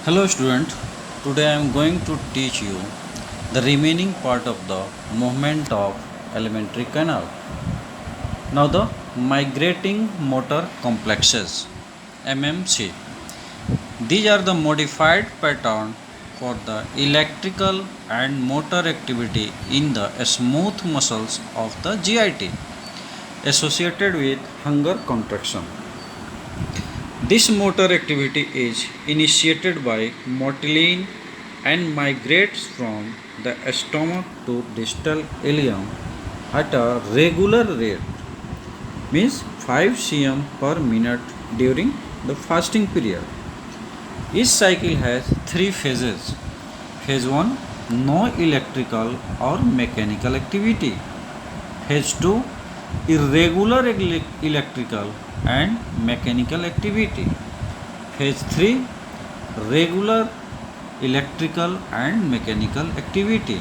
Hello student, today I am going to teach you the remaining part of the movement of alimentary canal. Now the migrating motor complexes MMC. These are the modified pattern for the electrical and motor activity in the smooth muscles of the GIT associated with hunger contraction. This motor activity is initiated by motilene and migrates from the stomach to distal ileum at a regular rate, means 5 cm per minute during the fasting period. Each cycle has 3 phases. Phase 1, no electrical or mechanical activity. Phase 2, irregular electrical and mechanical activity. Phase 3, regular electrical and mechanical activity.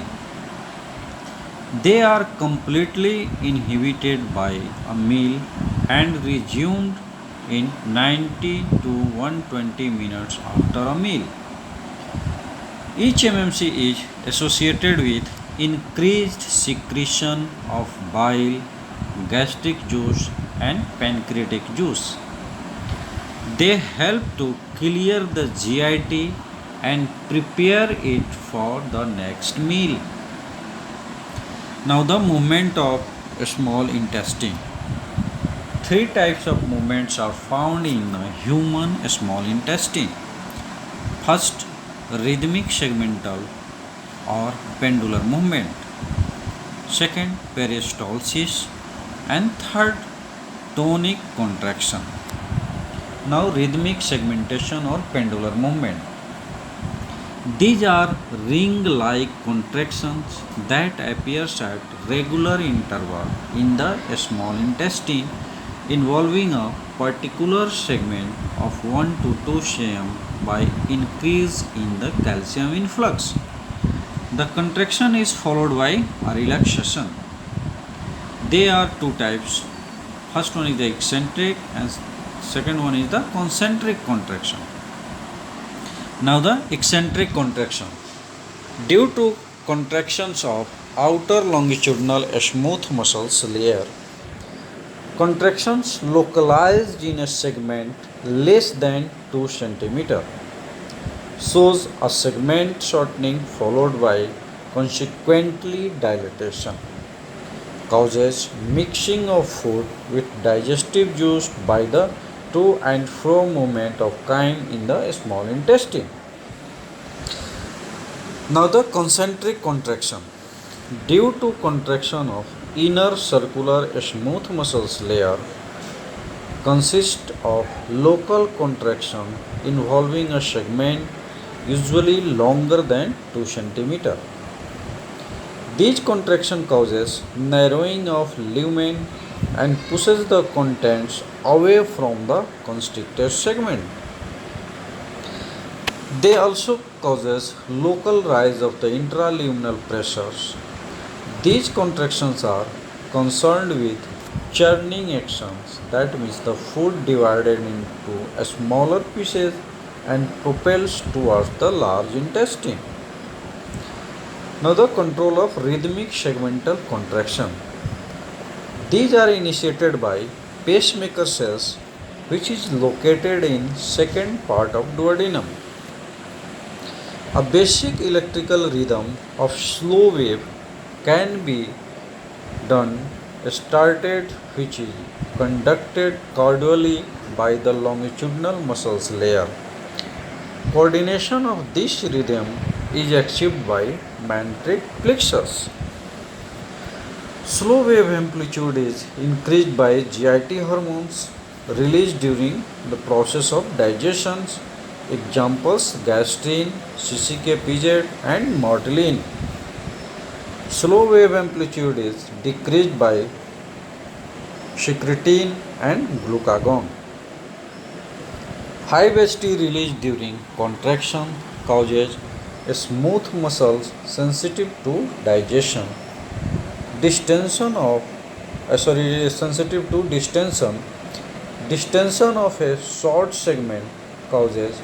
They are completely inhibited by a meal and resumed in 90 to 120 minutes after a meal. Each MMC is associated with increased secretion of bile, gastric juice and pancreatic juice. They help to clear the GIT and prepare it for the next meal. Now the movement of small intestine. Three types of movements are found in the human small intestine. First, rhythmic segmental or pendular movement. Second, peristalsis. And third, tonic contraction. Now rhythmic segmentation or pendular movement. These are ring-like contractions that appears at regular interval in the small intestine involving a particular segment of 1 to 2 cm by increase in the calcium influx. The contraction is followed by a relaxation. They are two types. First one is the eccentric and second one is the concentric contraction. Now the eccentric contraction. Due to contractions of outer longitudinal smooth muscles layer, contractions localized in a segment less than 2 cm shows a segment shortening followed by consequently dilatation. Causes mixing of food with digestive juice by the to and fro movement of chyme in the small intestine. Now the concentric contraction. Due to contraction of inner circular smooth muscles layer consists of local contraction involving a segment usually longer than 2 cm. These contraction causes narrowing of lumen and pushes the contents away from the constricted segment. They also causes local rise of the intraluminal pressures. These contractions are concerned with churning actions, that means the food divided into smaller pieces and propels towards the large intestine. Now the control of rhythmic segmental contraction. These are initiated by pacemaker cells which is located in second part of duodenum. A basic electrical rhythm of slow wave can be done started which is conducted caudally by the longitudinal muscles layer. Coordination of this rhythm is achieved by matrix plexus. Slow wave amplitude is increased by GIT hormones released during the process of digestion. Examples gastrin, CCK-PZ and mortellin. Slow wave amplitude is decreased by secretin and glucagon. High velocity released during contraction causes smooth muscles sensitive to digestion. Sensitive to distension. Distension of a short segment causes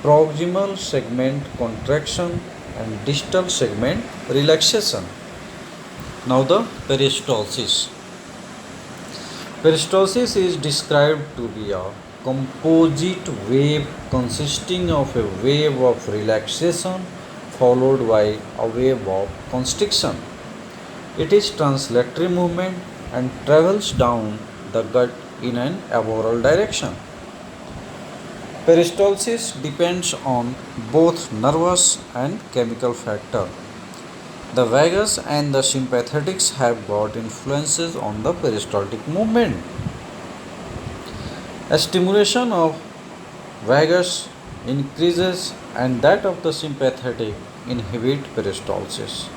proximal segment contraction and distal segment relaxation. Now the peristalsis. Peristalsis is described to be a composite wave consisting of a wave of relaxation followed by a wave of constriction. It is translatory movement and travels down the gut in an abnormal direction. Peristalsis depends on both nervous and chemical factor. The vagus and the sympathetics have got influences on the peristaltic movement. A stimulation of vagus increases and that of the sympathetic inhibit peristalsis.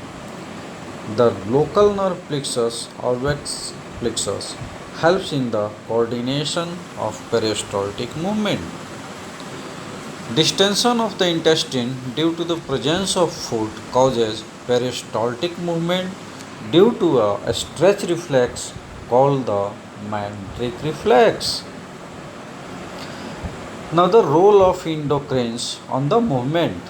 The local nerve plexus or vagus plexus helps in the coordination of peristaltic movement. Distension of the intestine due to the presence of food causes peristaltic movement due to a stretch reflex called the Mandrake reflex. Now, the role of endocrines on the movement.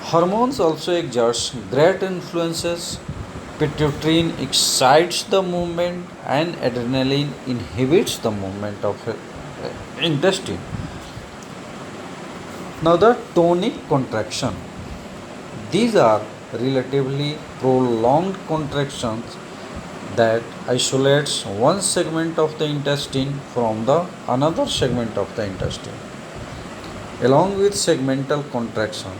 Hormones also exert great influences. Pituitary excites the movement and adrenaline inhibits the movement of intestine. Now, the tonic contraction. These are relatively prolonged contractions that isolates one segment of the intestine from the another segment of the intestine. Along with segmental contraction,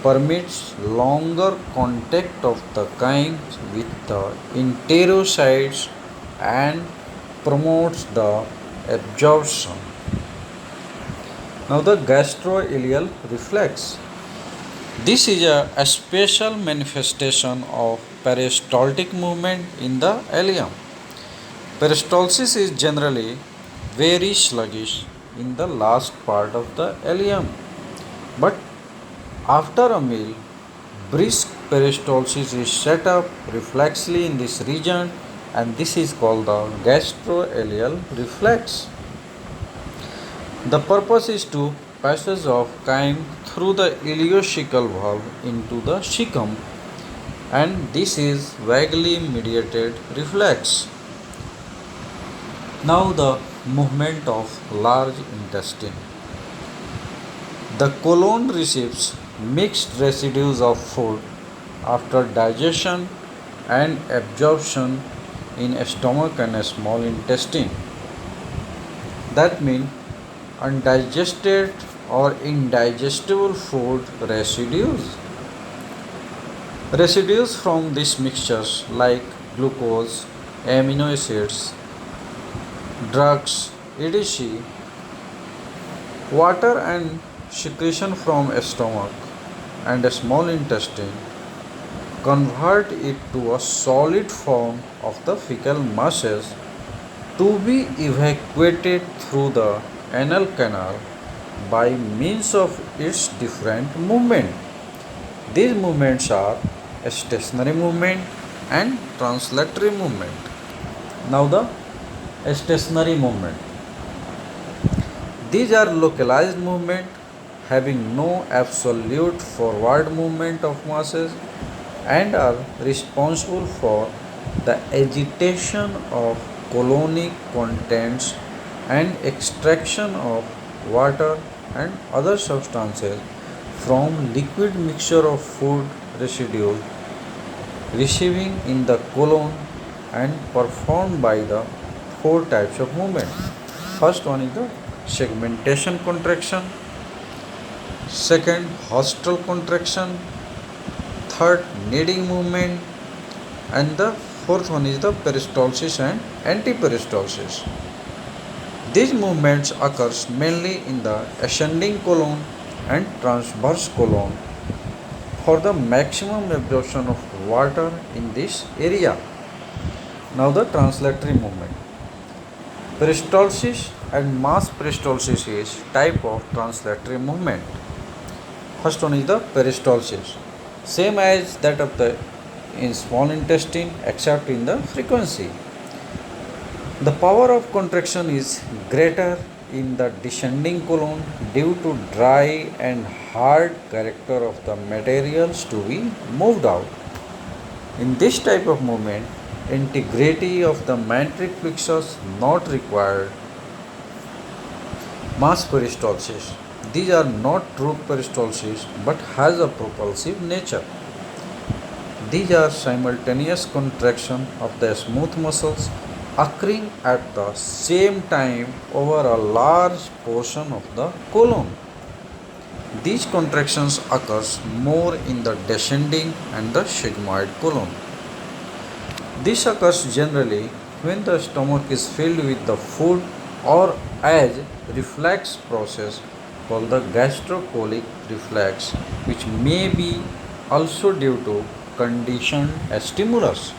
permits longer contact of the chyme with the enterocytes and promotes the absorption. Now the gastroileal reflex. This is a special manifestation of peristaltic movement in the ileum. Peristalsis is generally very sluggish in the last part of the ileum, but after a meal, brisk peristalsis is set up reflexly in this region, and this is called the gastroileal reflex. The purpose is to passage of chyme through the ileocecal valve into the cecum, and this is vaguely mediated reflex. Now the movement of large intestine. The colon receives mixed residues of food after digestion and absorption in stomach and small intestine. That means undigested or indigestible food residues. Residues from these mixtures like glucose, amino acids, drugs, etc., water and secretion from stomach and a small intestine convert it to a solid form of the fecal masses to be evacuated through the anal canal by means of its different movement. These movements are stationary movement and translatory movement. Now the stationary movement. These are localized movement having no absolute forward movement of masses and are responsible for the agitation of colonic contents and extraction of water and other substances from liquid mixture of food residues receiving in the colon and performed by the four types of movement. First one is the segmentation contraction, second haustral contraction, third kneading movement, and the fourth one is the peristalsis and antiperistalsis. These movements occurs mainly in the ascending colon and transverse colon for the maximum absorption of water in this area. Now the translatory movement. Peristalsis and mass peristalsis is type of translatory movement. First one is the peristalsis, same as that of the in small intestine except in the frequency. The power of contraction is greater in the descending colon due to dry and hard character of the materials to be moved out. In this type of movement, integrity of the matrix plexus not required. Mass peristalsis. These are not true peristalsis but has a propulsive nature. These are simultaneous contraction of the smooth muscles occurring at the same time over a large portion of the colon. These contractions occurs more in the descending and the sigmoid colon. This occurs generally when the stomach is filled with the food or as reflex process called the gastrocolic reflex, which may be also due to conditioned stimulus.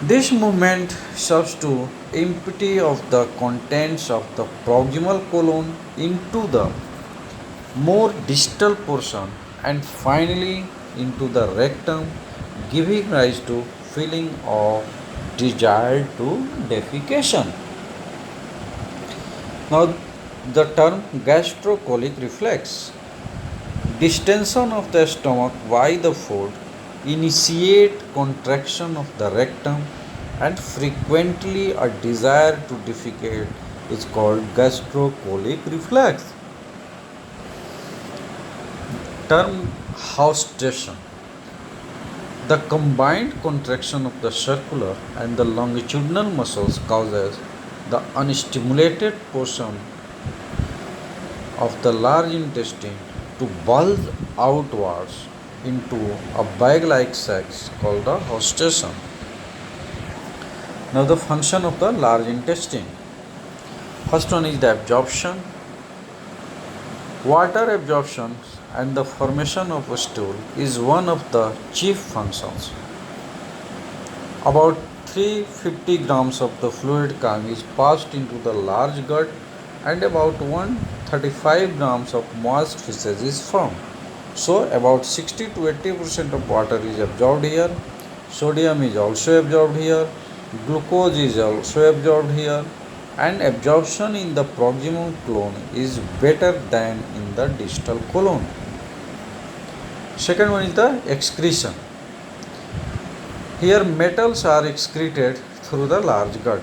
This movement serves to empty of the contents of the proximal colon into the more distal portion and finally into the rectum, giving rise to feeling of desire to defecation. Now, the term gastrocolic reflex. Distension of the stomach by the food initiate contraction of the rectum and frequently a desire to defecate is called gastrocolic reflex. Term haustation. The combined contraction of the circular and the longitudinal muscles causes the unstimulated portion of the large intestine to bulge outwards into a bag-like sac called the haustation. Now the function of the large intestine. First one is the absorption. Water absorption and the formation of a stool is one of the chief functions. About 350 grams of the fluid chyme is passed into the large gut and about 135 grams of moist feces is formed. So about 60 to 80% of water is absorbed here. Sodium is also absorbed here. Glucose is also absorbed here. And absorption in the proximal colon is better than in the distal colon. Second one is the excretion. Here metals are excreted through the large gut.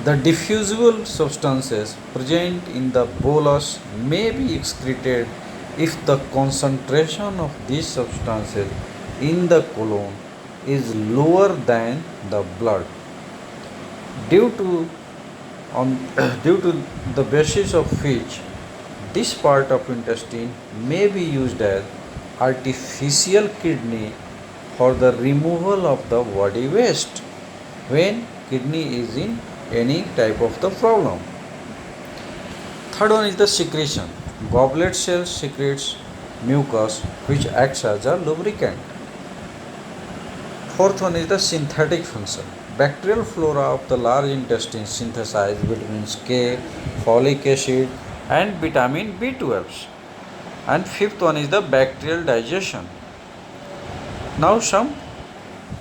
The diffusible substances present in the bolus may be excreted if the concentration of these substances in the colon is lower than the blood. Due to the basis of which this part of intestine may be used as artificial kidney for the removal of the body waste when kidney is in any type of the problem. Third one is the secretion. Goblet cells secretes mucus which acts as a lubricant. Fourth one is the synthetic function. Bacterial flora of the large intestine synthesize vitamins K, folic acid and vitamin B12. And fifth one is the bacterial digestion. Now some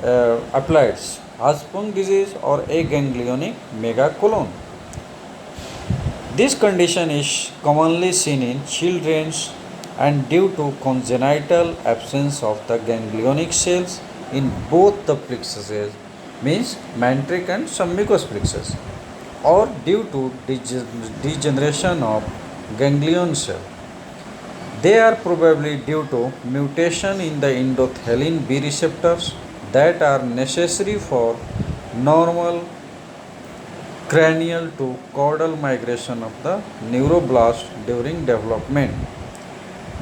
applieds. Aspung disease or aganglionic megacolon. This condition is commonly seen in children and due to congenital absence of the ganglionic cells in both the plexuses, means matrix and submucous plexus, or due to degeneration of ganglion cell. They are probably due to mutation in the endothelin B receptors that are necessary for normal cranial to caudal migration of the neuroblast during development.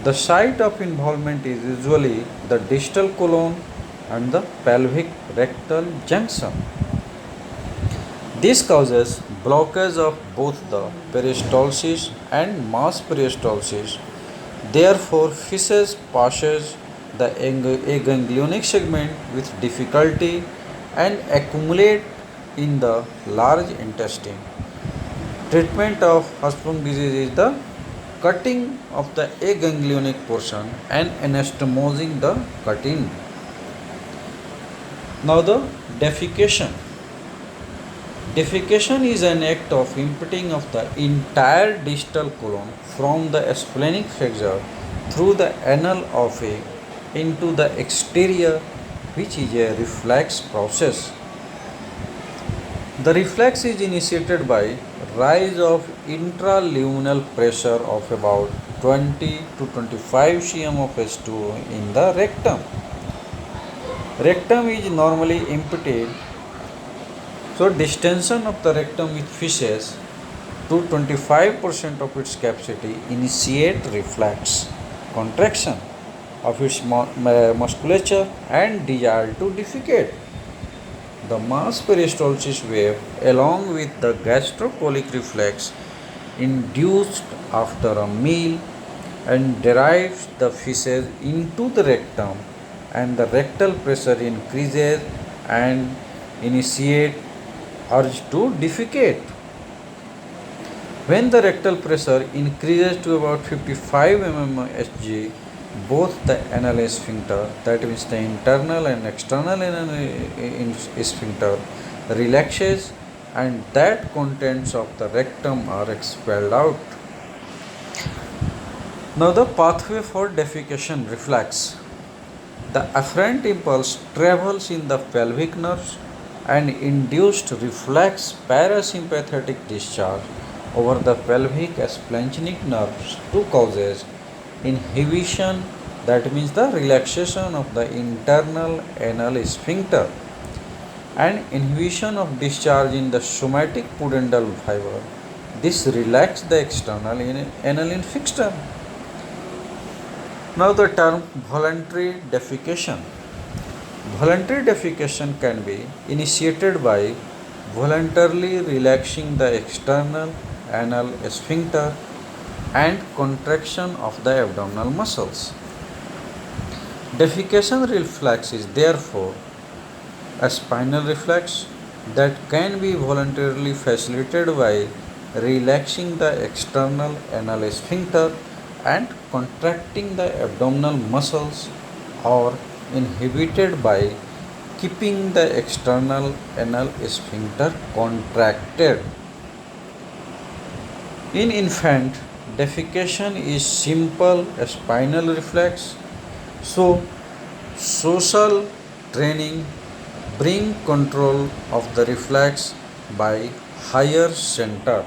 The site of involvement is usually the distal colon and the pelvic rectal junction. This causes blockage of both the peristalsis and mass peristalsis. Therefore, feces passes the aganglionic segment with difficulty and accumulate in the large intestine. Treatment of Hirschsprung disease is the cutting of the aganglionic portion and anastomosing the cutting. Now the defecation. Defecation is an act of emptying of the entire distal colon from the splenic flexure through the anal of a into the exterior, which is a reflex process. The reflex is initiated by rise of intraluminal pressure of about 20 to 25 cm of H2O in the rectum. Rectum is normally emptied, so distension of the rectum with feces to 25% of its capacity initiate reflex contraction of its musculature and desire to defecate. The mass peristalsis wave, along with the gastrocolic reflex, induced after a meal and derives the feces into the rectum, and the rectal pressure increases and initiate urge to defecate. When the rectal pressure increases to about 55 mmHg, both the anal sphincter, that means the internal and external anal sphincter, relaxes and that contents of the rectum are expelled out. Now the pathway for defecation reflex. The afferent impulse travels in the pelvic nerves and induced reflex parasympathetic discharge over the pelvic splanchnic nerves to causes inhibition, that means the relaxation of the internal anal sphincter, and inhibition of discharge in the somatic pudendal fiber. This relaxes the external anal sphincter. Now the term voluntary defecation. Voluntary defecation can be initiated by voluntarily relaxing the external anal sphincter and contraction of the abdominal muscles. Defecation reflex is therefore a spinal reflex that can be voluntarily facilitated by relaxing the external anal sphincter and contracting the abdominal muscles, or inhibited by keeping the external anal sphincter contracted. In infant, defecation is simple spinal reflex, so social training bring control of the reflex by higher center.